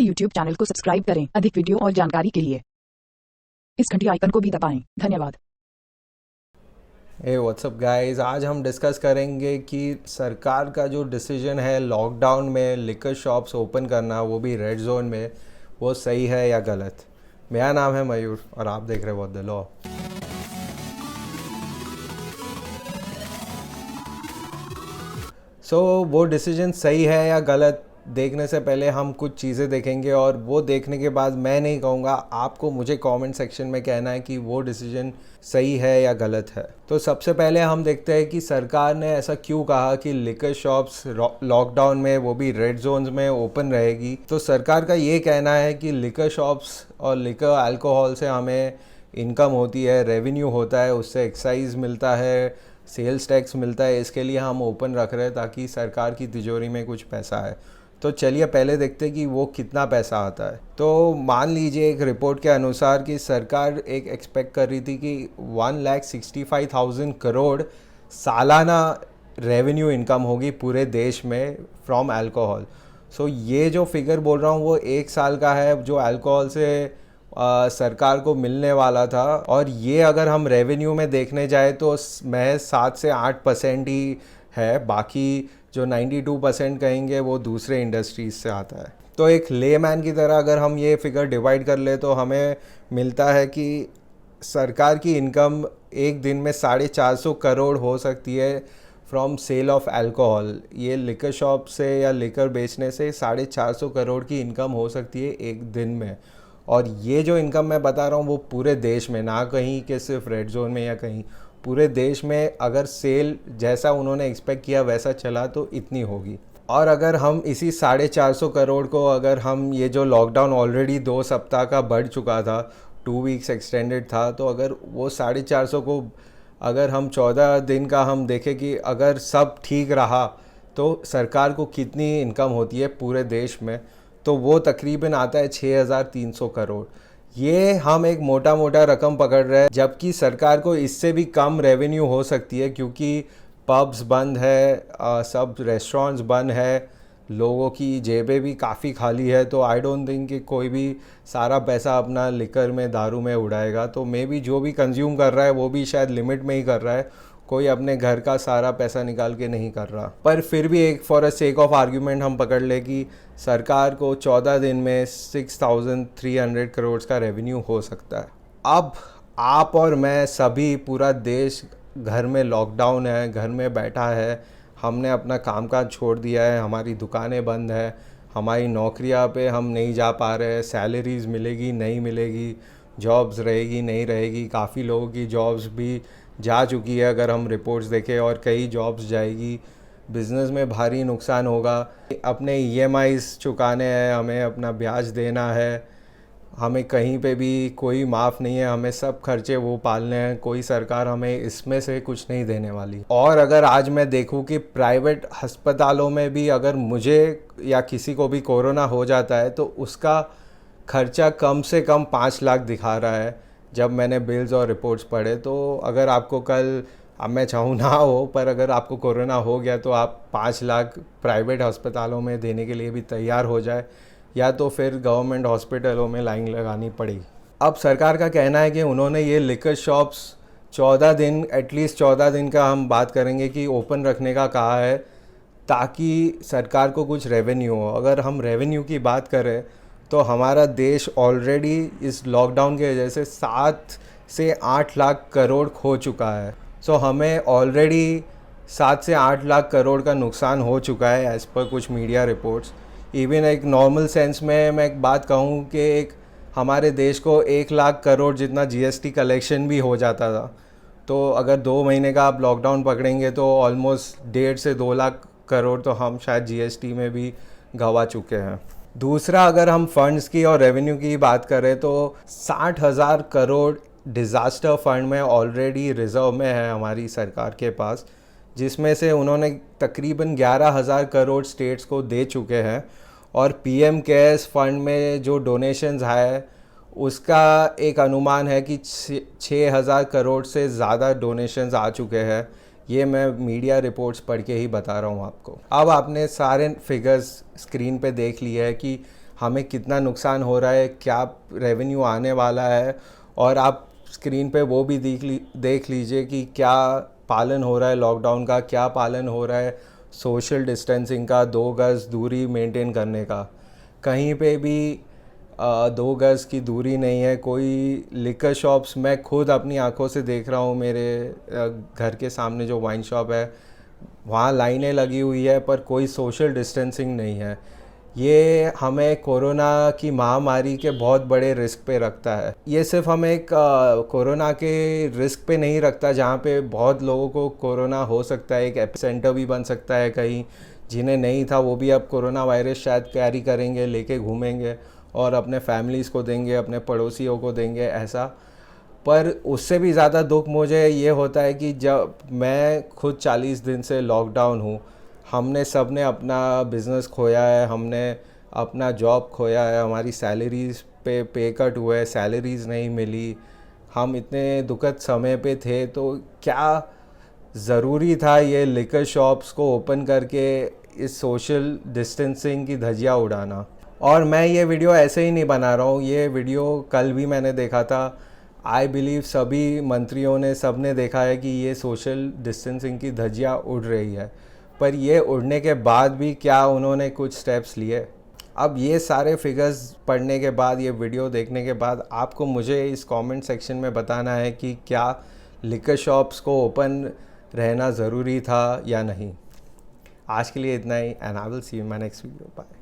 YouTube channel को subscribe करें अधिक वीडियो और जानकारी के लिए इस घंटी आइकन को भी दबाएं। धन्यवाद। हे व्हाट्सअप गाइस, आज हम डिस्कस करेंगे कि सरकार का जो डिसीजन है लॉकडाउन में लिकर शॉप्स ओपन करना, वो भी रेड जोन में, वो सही है या गलत। मेरा नाम है मयूर और आप देख रहे हो द लॉ। वो डिसीजन सही है या गलत देखने से पहले हम कुछ चीज़ें देखेंगे और वो देखने के बाद मैं नहीं कहूँगा, आपको मुझे कमेंट सेक्शन में कहना है कि वो डिसीजन सही है या गलत है। तो सबसे पहले हम देखते हैं कि सरकार ने ऐसा क्यों कहा कि लिकर शॉप्स लॉकडाउन में, वो भी रेड जोन्स में ओपन रहेगी। तो सरकार का ये कहना है कि लिकर शॉप्स और लिकर अल्कोहल से हमें इनकम होती है, रेवेन्यू होता है, उससे एक्साइज मिलता है, सेल्स टैक्स मिलता है, इसके लिए हम ओपन रख रहे हैं ताकि सरकार की तिजोरी में कुछ पैसा है। तो चलिए पहले देखते हैं कि वो कितना पैसा आता है। तो मान लीजिए एक रिपोर्ट के अनुसार कि सरकार एक एक्सपेक्ट कर रही थी कि 1,65,000 करोड़ सालाना रेवेन्यू इनकम होगी पूरे देश में फ्रॉम अल्कोहल। ये जो फिगर बोल रहा हूँ वो एक साल का है जो अल्कोहल से सरकार को मिलने वाला था। और ये अगर हम रेवेन्यू में देखने जाए तो महज 7 से 8% ही है, बाकी जो 92% कहेंगे वो दूसरे इंडस्ट्रीज से आता है। तो एक लेमैन की तरह अगर हम ये फिगर डिवाइड कर ले तो हमें मिलता है कि सरकार की इनकम एक दिन में 450 करोड़ हो सकती है फ्रॉम सेल ऑफ अल्कोहल। ये लिकर शॉप से या लिकर बेचने से 450 करोड़ की इनकम हो सकती है एक दिन में। और ये जो इनकम मैं बता रहा हूँ वो पूरे देश में, ना कहीं कि सिर्फ रेड जोन में या कहीं, पूरे देश में अगर सेल जैसा उन्होंने एक्सपेक्ट किया वैसा चला तो इतनी होगी। और अगर हम इसी 450 करोड़ को, अगर हम ये जो लॉकडाउन ऑलरेडी 2 सप्ताह का बढ़ चुका था, 2 वीक्स एक्सटेंडेड था, तो अगर वो 450 को अगर हम 14 दिन का हम देखें कि अगर सब ठीक रहा तो सरकार को कितनी इनकम होती है पूरे देश में, तो वो तकरीबन आता है 6,300 करोड़। ये हम एक मोटा मोटा रकम पकड़ रहे हैं, जबकि सरकार को इससे भी कम रेवेन्यू हो सकती है क्योंकि पब्स बंद है, सब रेस्टोरेंट्स बंद है, लोगों की जेबें भी काफ़ी खाली है। तो आई डोंट थिंक कि कोई भी सारा पैसा अपना लिकर में, दारू में उड़ाएगा। तो मे बी जो भी कंज्यूम कर रहा है वो भी शायद लिमिट में ही कर रहा है, कोई अपने घर का सारा पैसा निकाल के नहीं कर रहा। पर फिर भी एक for a sake of argument हम पकड़ ले कि सरकार को 14 दिन में 6,300 करोड़ का रेवेन्यू हो सकता है। अब आप और मैं सभी, पूरा देश घर में लॉकडाउन है, घर में बैठा है, हमने अपना कामकाज छोड़ दिया है, हमारी दुकानें बंद है, हमारी नौकरियां पे हम नहीं जा पा रहे हैं, सैलरीज़ मिलेगी नहीं मिलेगी, जॉब्स रहेगी नहीं रहेगी। काफ़ी लोगों की जॉब्स भी जा चुकी है अगर हम रिपोर्ट्स देखें, और कई जॉब्स जाएगी। बिज़नेस में भारी नुकसान होगा, अपने EMIs चुकाने हैं, हमें अपना ब्याज देना है, हमें कहीं पे भी कोई माफ़ नहीं है, हमें सब खर्चे वो पालने हैं, कोई सरकार हमें इसमें से कुछ नहीं देने वाली। और अगर आज मैं देखूं कि प्राइवेट अस्पतालों में भी अगर मुझे या किसी को भी कोरोना हो जाता है तो उसका खर्चा कम से कम 5 लाख दिखा रहा है जब मैंने बिल्स और रिपोर्ट्स पढ़े। तो अगर आपको कल, अब मैं चाहूँ ना हो, पर अगर आपको कोरोना हो गया तो आप 5 लाख प्राइवेट अस्पतालों में देने के लिए भी तैयार हो जाए, या तो फिर गवर्नमेंट हॉस्पिटलों में लाइन लगानी पड़ेगी। अब सरकार का कहना है कि उन्होंने ये लिकर शॉप्स 14 दिन, एटलीस्ट 14 दिन का हम बात करेंगे कि ओपन रखने का कहा है ताकि सरकार को कुछ रेवेन्यू हो। अगर हम रेवेन्यू की बात करें तो हमारा देश ऑलरेडी इस लॉकडाउन की वजह से 7 से 8 लाख करोड़ खो चुका है। हमें ऑलरेडी 7 से 8 लाख करोड़ का नुकसान हो चुका है एज़ पर कुछ मीडिया रिपोर्ट्स। इवन एक नॉर्मल सेंस में मैं एक बात कहूँ कि एक हमारे देश को 1 लाख करोड़ जितना GST कलेक्शन भी हो जाता था। तो अगर 2 महीने का आप लॉकडाउन पकड़ेंगे तो ऑलमोस्ट 1.5 से 2 लाख करोड़ तो हम शायद GST में भी गंवा चुके हैं। दूसरा, अगर हम फंड्स की और रेवेन्यू की बात करें तो 60,000 करोड़ डिज़ास्टर फंड में ऑलरेडी रिज़र्व में है हमारी सरकार के पास, जिसमें से उन्होंने तकरीबन 11,000 करोड़ स्टेट्स को दे चुके हैं। और PM केयर्स फंड में जो डोनेशंस है उसका एक अनुमान है कि 6,000 करोड़ से ज़्यादा डोनेशंस आ चुके हैं। ये मैं मीडिया रिपोर्ट्स पढ़ के ही बता रहा हूँ आपको। अब आपने सारे फिगर्स स्क्रीन पे देख लिए है कि हमें कितना नुकसान हो रहा है, क्या रेवेन्यू आने वाला है। और आप स्क्रीन पे वो भी देख लीजिए कि क्या पालन हो रहा है लॉकडाउन का, क्या पालन हो रहा है सोशल डिस्टेंसिंग का, 2 गज दूरी मेंटेन करने का। कहीं पे भी 2 गज की दूरी नहीं है। कोई लिकर शॉप्स मैं खुद अपनी आंखों से देख रहा हूँ, मेरे घर के सामने जो वाइन शॉप है वहाँ लाइनें लगी हुई है पर कोई सोशल डिस्टेंसिंग नहीं है। ये हमें कोरोना की महामारी के बहुत बड़े रिस्क पे रखता है। ये सिर्फ हमें एक कोरोना के रिस्क पे नहीं रखता जहाँ पे बहुत लोगों को कोरोना हो सकता है, एक एपिसेंटर भी बन सकता है कहीं। जिन्हें नहीं था वो भी अब कोरोना वायरस शायद कैरी करेंगे, लेके घूमेंगे और अपने फैमिलीज़ को देंगे, अपने पड़ोसियों को देंगे ऐसा। पर उससे भी ज़्यादा दुख मुझे ये होता है कि जब मैं खुद 40 दिन से लॉकडाउन हूँ, हमने सब ने अपना बिज़नेस खोया है, हमने अपना जॉब खोया है, हमारी सैलरीज़ पे कट हुए, सैलरीज़ नहीं मिली, हम इतने दुखद समय पे थे। तो क्या ज़रूरी था ये लिकर शॉप्स को ओपन करके इस सोशल डिस्टेंसिंग की धज्जियाँ उड़ाना? और मैं ये वीडियो ऐसे ही नहीं बना रहा हूँ, ये वीडियो कल भी मैंने देखा था। आई बिलीव सभी मंत्रियों ने, सब ने देखा है कि ये सोशल डिस्टेंसिंग की धज्जियाँ उड़ रही है। पर ये उड़ने के बाद भी क्या उन्होंने कुछ स्टेप्स लिए? अब ये सारे फिगर्स पढ़ने के बाद, ये वीडियो देखने के बाद आपको मुझे इस कमेंट सेक्शन में बताना है कि क्या लिकर शॉप्स को ओपन रहना ज़रूरी था या नहीं। आज के लिए इतना ही, and I will see you in my next video. Bye.